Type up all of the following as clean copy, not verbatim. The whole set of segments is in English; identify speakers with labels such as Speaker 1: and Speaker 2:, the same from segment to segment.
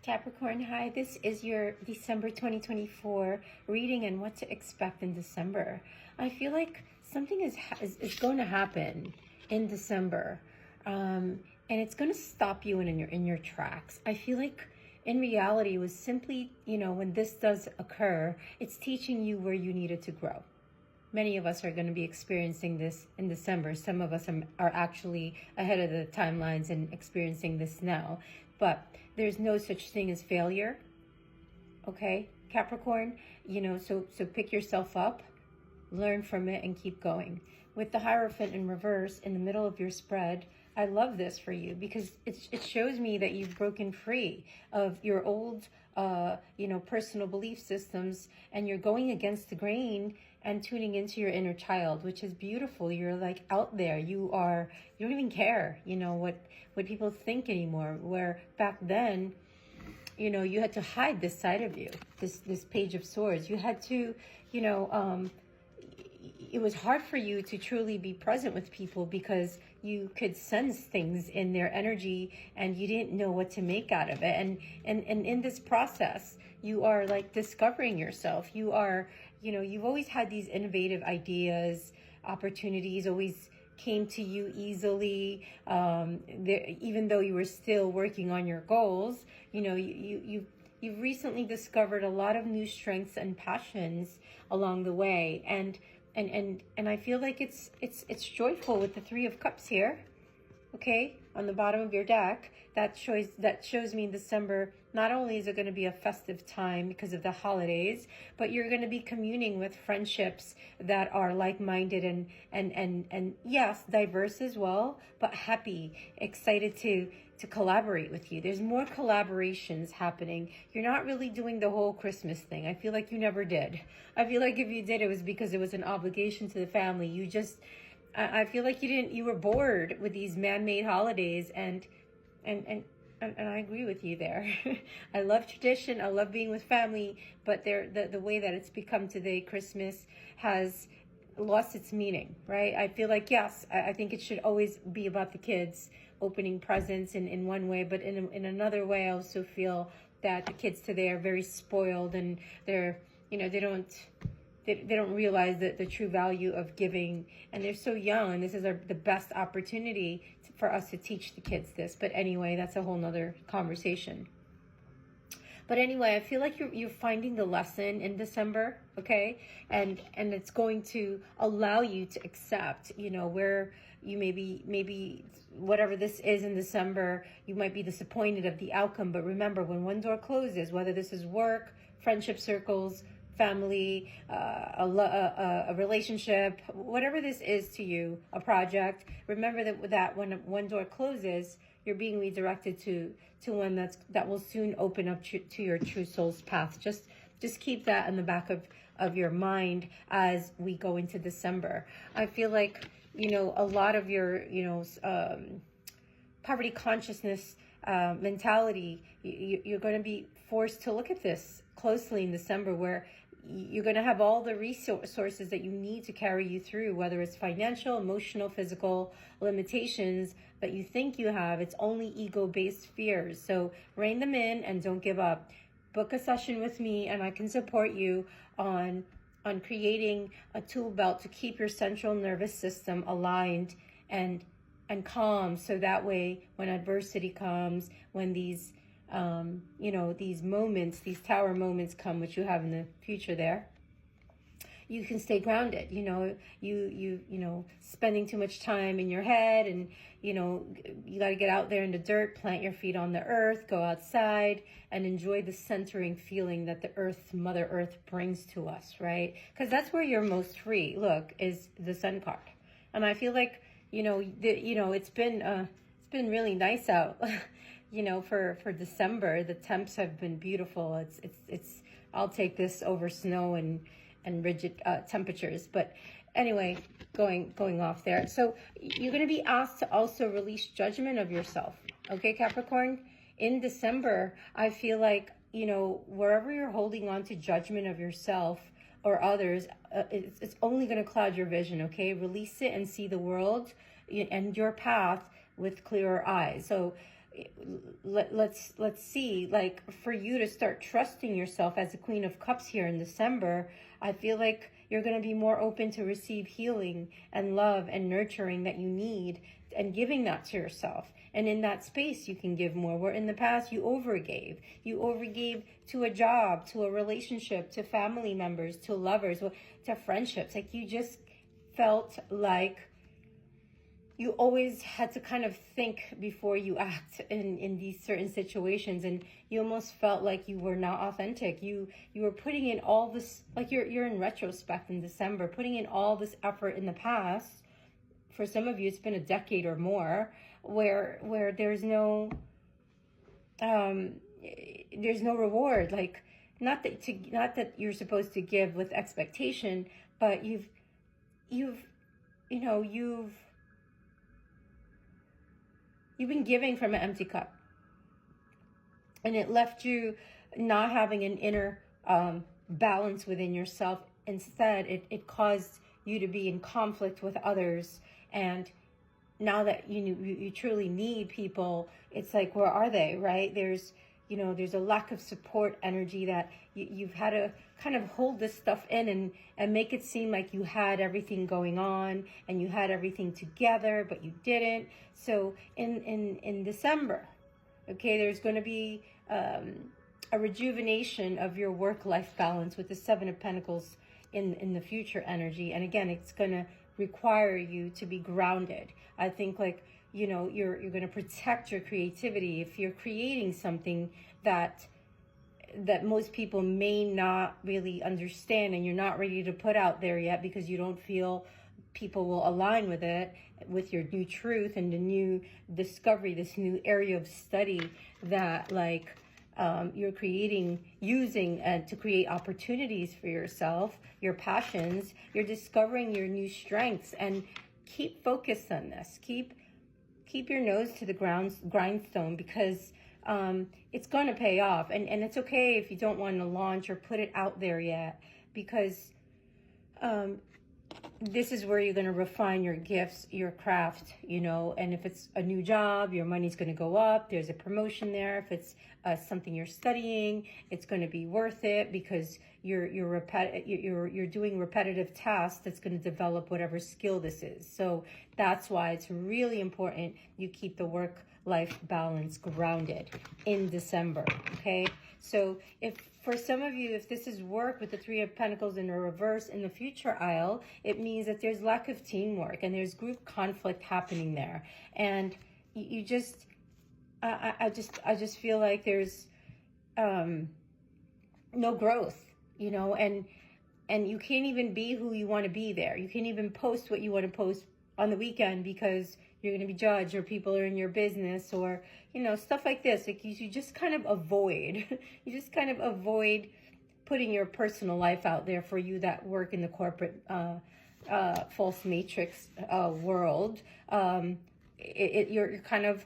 Speaker 1: Capricorn, hi. This is your December 2024 reading and what to expect in December. I feel like something is going to happen in December, and it's going to stop you in your tracks. I feel like in reality, it was simply, when this does occur, it's teaching you where you needed to grow. Many of us are going to be experiencing this in December. Some of us are actually ahead of the timelines and experiencing this now. But there's no such thing as failure. Okay, Capricorn, so pick yourself up, learn from it, and keep going. With the Hierophant in reverse in the middle of your spread, I love this for you because it shows me that you've broken free of your old, personal belief systems, and you're going against the grain and tuning into your inner child, which is beautiful. You're like out there. You don't even care, what people think anymore. Where back then, you had to hide this side of you, this Page of Swords. You had to, it was hard for you to truly be present with people because you could sense things in their energy and you didn't know what to make out of it. And in this process, you are like discovering yourself. You are, you've always had these innovative ideas, opportunities always came to you easily. Even though you were still working on your goals, you've recently discovered a lot of new strengths and passions along the way. And I feel like it's joyful with the Three of Cups here, okay, on the bottom of your deck. That shows me in December, not only is it going to be a festive time because of the holidays, but you're going to be communing with friendships that are like-minded and yes, diverse as well, but happy, excited to collaborate with you. There's more collaborations happening. You're not really doing the whole Christmas thing. I feel like you never did. I feel like if you did, it was because it was an obligation to the family. I feel like you were bored with these man-made holidays, and I agree with you there. I love tradition. I love being with family, but the way that it's become today, Christmas has lost its meaning, right? I feel like, yes, I think it should always be about the kids opening presents in one way, but in another way, I also feel that the kids today are very spoiled, and they don't realize the true value of giving, and they're so young, and this is the best opportunity for us to teach the kids this. But anyway, that's a whole nother conversation. But anyway, I feel like you're finding the lesson in December, okay? And it's going to allow you to accept, where you maybe whatever this is in December, you might be disappointed of the outcome. But remember, when one door closes, whether this is work, friendship circles, family, a relationship, whatever this is to you, a project, remember that when one door closes, you're being redirected to one that will soon open up to your true soul's path. Just keep that in the back of your mind as we go into December. I feel like, a lot of your, poverty consciousness mentality, you're going to be forced to look at this closely in December, where you're going to have all the resources that you need to carry you through, whether it's financial, emotional, physical limitations that you think you have. It's only ego-based fears. So rein them in and don't give up. Book a session with me, and I can support you on creating a tool belt to keep your central nervous system aligned and calm, so that way when adversity comes, when these these moments, these tower moments come, which you have in the future there, you can stay grounded. You spending too much time in your head, and you got to get out there in the dirt, plant your feet on the earth, go outside and enjoy the centering feeling that the earth, Mother Earth, brings to us, right? Because that's where you're most free. Look, is the Sun card. And I feel like, it's been really nice out. For December, the temps have been beautiful. It's I'll take this over snow and rigid temperatures. But anyway, going off there. So you're going to be asked to also release judgment of yourself. Okay, Capricorn? In December, I feel like, wherever you're holding on to judgment of yourself or others, it's only going to cloud your vision, okay? Release it and see the world and your path with clearer eyes. So let's see, like, for you to start trusting yourself as the Queen of Cups here in December, I feel like you're going to be more open to receive healing and love and nurturing that you need, and giving that to yourself. And in that space, you can give more. Where in the past, you overgave. You overgave to a job, to a relationship, to family members, to lovers, to friendships. Like, you just felt like you always had to kind of think before you act in these certain situations, and you almost felt like you were not authentic. You were putting in all this, like, you're in retrospect in December, putting in all this effort in the past. For some of you, it's been a decade or more, where there's no reward. Like, not that you're supposed to give with expectation, but you've been giving from an empty cup, and it left you not having an inner balance within yourself. Instead, it caused you to be in conflict with others. And now that you truly need people, it's like, where are they, right? There's a lack of support energy that you've had to kind of hold this stuff in and make it seem like you had everything going on and you had everything together, but you didn't. So in December, okay, there's going to be a rejuvenation of your work-life balance with the Seven of Pentacles in the future energy. And again, it's going to require you to be grounded. I think, like, you're going to protect your creativity. If you're creating something that most people may not really understand, and you're not ready to put out there yet because you don't feel people will align with it, with your new truth and the new discovery, this new area of study that, like, you're using to create opportunities for yourself, your passions. You're discovering your new strengths, and keep focused on this. Keep your nose to the grindstone, because it's going to pay off. And it's okay if you don't want to launch or put it out there yet, because this is where you're going to refine your gifts, your craft, and if it's a new job, your money's going to go up. There's a promotion there. If it's something you're studying, it's going to be worth it, because you're doing repetitive tasks that's going to develop whatever skill this is. So that's why it's really important you keep the work-life balance grounded in December, okay? So for some of you, if this is work with the Three of Pentacles in a reverse in the future aisle, it means that there's lack of teamwork and there's group conflict happening there. And you just, I just feel like there's no growth, and you can't even be who you want to be there. You can't even post what you want to post on the weekend because you're going to be judged, or people are in your business, or, stuff like this. Like, you just kind of avoid, putting your personal life out there for you that work in the corporate false matrix world. You're kind of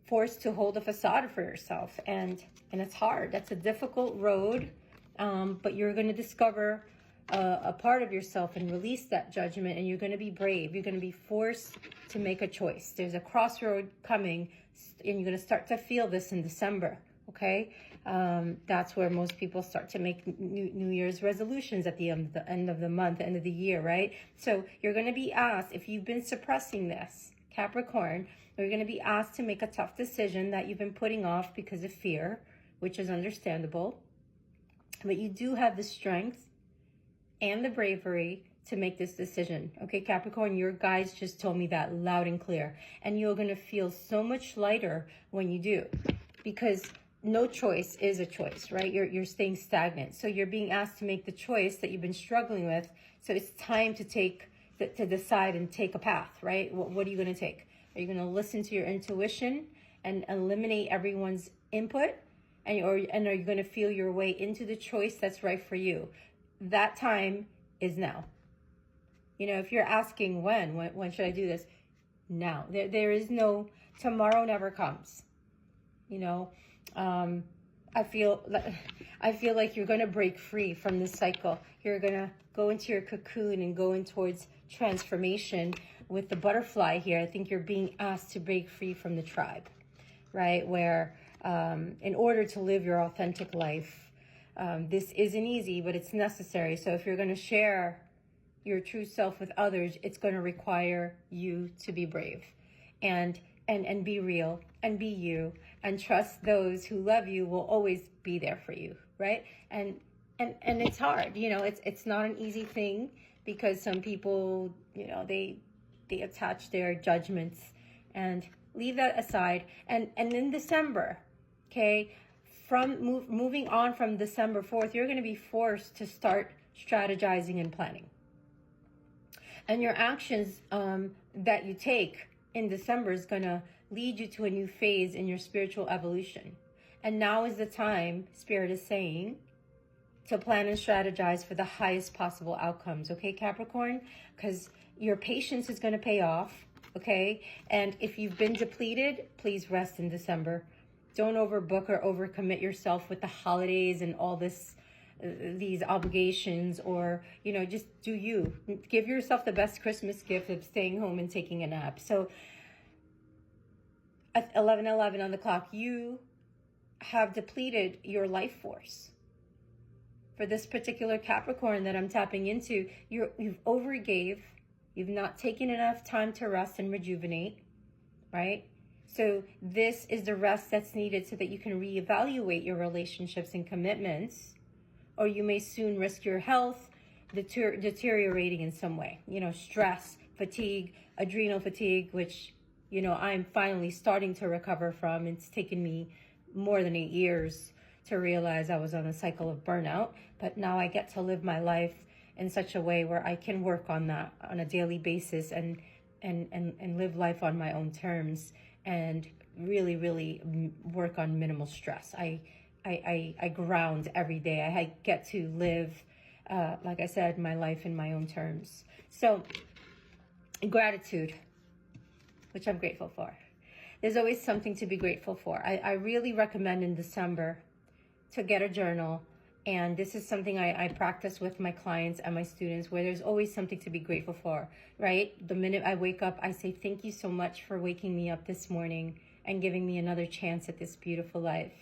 Speaker 1: forced to hold a facade for yourself, and it's hard. That's a difficult road, but you're going to discover a part of yourself and release that judgment, and you're going to be brave. You're going to be forced to make a choice. There's a crossroad coming, and you're going to start to feel this in December, okay? That's where most people start to make New Year's resolutions at the end of the month, end of the year, right? So you're going to be asked, if you've been suppressing this, Capricorn, you're going to be asked to make a tough decision that you've been putting off because of fear, which is understandable. But you do have the strength and the bravery to make this decision. Okay, Capricorn, your guides just told me that loud and clear. And you're going to feel so much lighter when you do, because no choice is a choice, right? You're staying stagnant. So you're being asked to make the choice that you've been struggling with. So it's time to decide and take a path, right? What are you going to take? Are you going to listen to your intuition and eliminate everyone's input? And are you going to feel your way into the choice that's right for you? That time is now. If you're asking when should I do this? Now. There is no, tomorrow never comes. I feel like you're going to break free from this cycle. You're going to go into your cocoon and go in towards transformation with the butterfly here. I think you're being asked to break free from the tribe. right? Where in order to live your authentic life, this isn't easy, but it's necessary. So if you're going to share your true self with others, it's going to require you to be brave and be real and be you, and trust those who love you will always be there for you, right? And it's hard, you know, it's not an easy thing, because some people, you know, they attach their judgments, and leave that aside. And in December, okay, from moving on from December 4th, you're going to be forced to start strategizing and planning. And your actions that you take in December is going to lead you to a new phase in your spiritual evolution. And now is the time, Spirit is saying, to plan and strategize for the highest possible outcomes, okay, Capricorn? Because your patience is going to pay off, okay? And if you've been depleted, please rest in December. Don't overbook or overcommit yourself with the holidays and all this, these obligations, or, you know, just do you. Give yourself the best Christmas gift of staying home and taking a nap. So at 11:11 on the clock, you have depleted your life force. For this particular Capricorn that I'm tapping into, you've overgave. You've not taken enough time to rest and rejuvenate, right? So this is the rest that's needed so that you can reevaluate your relationships and commitments, or you may soon risk your health deteriorating in some way. You know, stress, fatigue, adrenal fatigue, which, you know, I'm finally starting to recover from. It's taken me more than 8 years to realize I was on a cycle of burnout, but now I get to live my life in such a way where I can work on that on a daily basis, and live life on my own terms, and really work on minimal stress. I ground every day. I get to live, like I said, my life in my own terms. So gratitude, which I'm grateful for. There's always something to be grateful for. I really recommend in December to get a journal. And this is something I practice with my clients and my students, where there's always something to be grateful for, right? The minute I wake up, I say, thank you so much for waking me up this morning and giving me another chance at this beautiful life,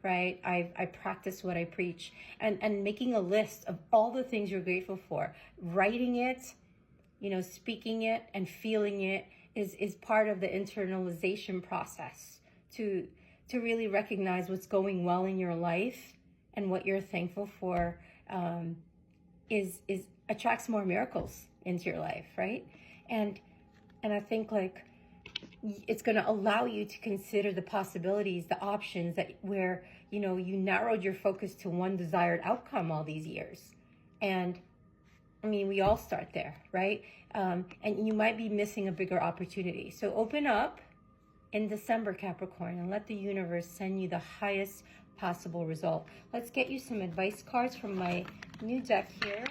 Speaker 1: right? I practice what I preach, and making a list of all the things you're grateful for, writing it, you know, speaking it and feeling it is part of the internalization process to really recognize what's going well in your life, and what you're thankful for is attracts more miracles into your life, right? And I think, like, it's going to allow you to consider the possibilities, the options, that where, you know, you narrowed your focus to one desired outcome all these years. And I mean, we all start there, right? And you might be missing a bigger opportunity. So open up in December, Capricorn, and let the universe send you the highest possible result. Let's get you some advice cards from my new deck here,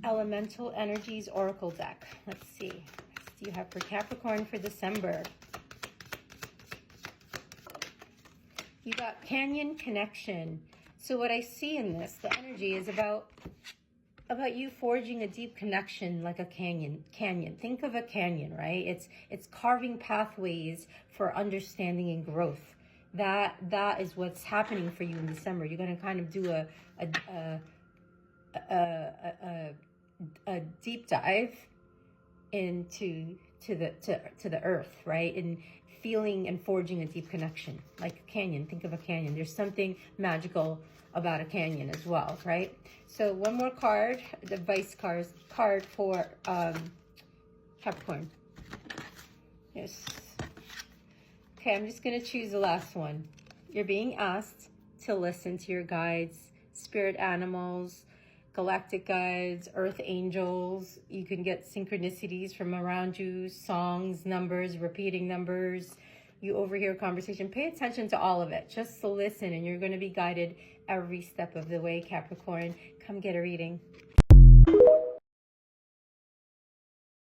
Speaker 1: Elemental Energies Oracle deck. Let's see. What do you have for Capricorn for December? You got Canyon Connection. So what I see in this, the energy is about you forging a deep connection, like a canyon. Think of a canyon, right? It's carving pathways for understanding and growth. That is what's happening for you in December. You're going to kind of do a deep dive into the earth, right? And feeling and forging a deep connection, like a canyon. Think of a canyon. There's something magical about a canyon as well, right? So one more card, the advice card for Capricorn. Yes. Okay, I'm just going to choose the last one. You're being asked to listen to your guides, spirit animals, galactic guides, earth angels. You can get synchronicities from around you, songs, numbers, repeating numbers. You overhear a conversation. Pay attention to all of it. Just listen, and you're going to be guided every step of the way, Capricorn. Come get a reading.